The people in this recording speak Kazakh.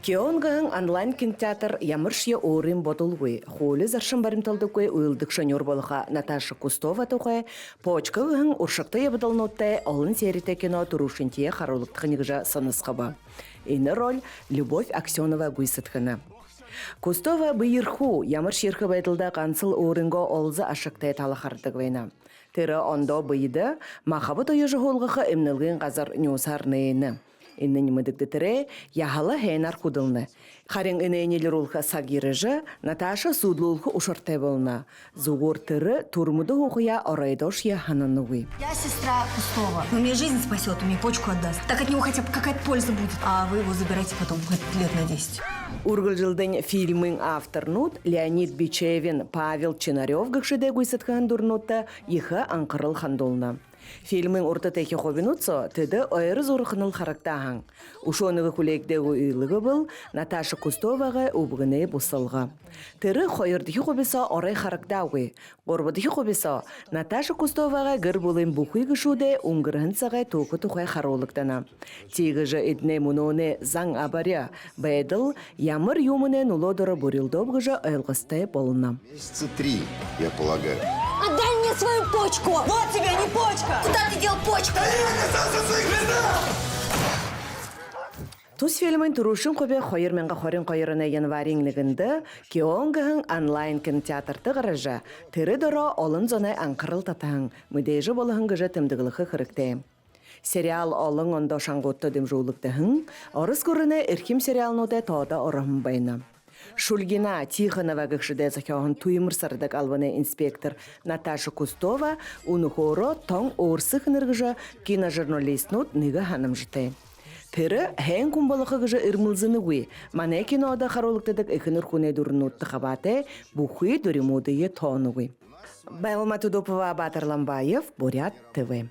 Кионган онлайн кинотеатр ямыршья орын бодулгуй. Холы заршын барымталдыкуй уйлдык шанер болыха Наташа Кустова тухай почкагын уршыкта ябыдалнотте олын серите кино турушинтие харулыктыгыжа санысқаба. Ины роль Любовь Аксенова гуйсытхына. Кустова быйырху ямыршьерхы байтылда қансыл орынго олзы ашыктай талахардык вайна. Тыры ондо быйды махабыт ойыжы холғықы эмнілген қазар нюсарныйны. Инны немедіктітірі яхала хейнар кудылны. Харин инейнелер улха сагирыжы Наташа судлулху ушартай болна. Зугур тыры турмуды ухуя орайдош яханануи. Я сестра Кустова. Он мне жизнь спасет, он мне почку отдаст. Так от него хотя бы какая-то польза будет. А вы его забирайте потом лет на 10. Ургыл жылдың фильмын авторнут Леонид Бичевин, Павел Чинарев гықшыдай гүйсітхан дұрнутта иха анқырыл хандолна. Фильмын орта тәйке хобинутсо, теді ойыры зорықыныл характахан. Ушоныгы күлектегі үйлігі бұл Наташа Кустоваға убығыны бұсылға. Тірі қойырдығы хобиса орай характауы. Горбадығы хобиса Наташа Кустоваға гір болын бұқый гішуде ұңғырын сағай тоқы тұқай харолықтана. Тегі жы едіне мұноны заң абаря бәйділ ямыр юмыны нулодыры бұрылдоб гыжы айлғыстай болына. Месяца 3, я полагаю. Отдай мне свою почку! Вот тебе, не почка! Куда ты дел почку? Тус фильмын турушын көбе қойырменға қорын қойырына январинглігінді Кионгын онлайн кинотеатрды ғырыжы. Тірі дұры олын зонай анқырыл татаң, мүдейжі болығын ғыжы тімдігілігі қырыкты. Сериал олың ондо шаңғотты дымжулықтығын, орыс көріне ирким сериалноде тода орахым байны. Шульгина Тихонова гықшыде захёхын туймыр сардык алваны инспектор Наташа Кустова унухоро тоң орсық ныргыжы киножурналистнут ныга ханым жыты. Тірі хән күмбалықы гыжы ырмылзыны гуй, мане кинода харолықтыдық экінір күне дұрынутты қабаты бұхуй дүримудыйы тоны гуй. Байлма Тудопова, Батыр Ламбаев, Бурят ТВ.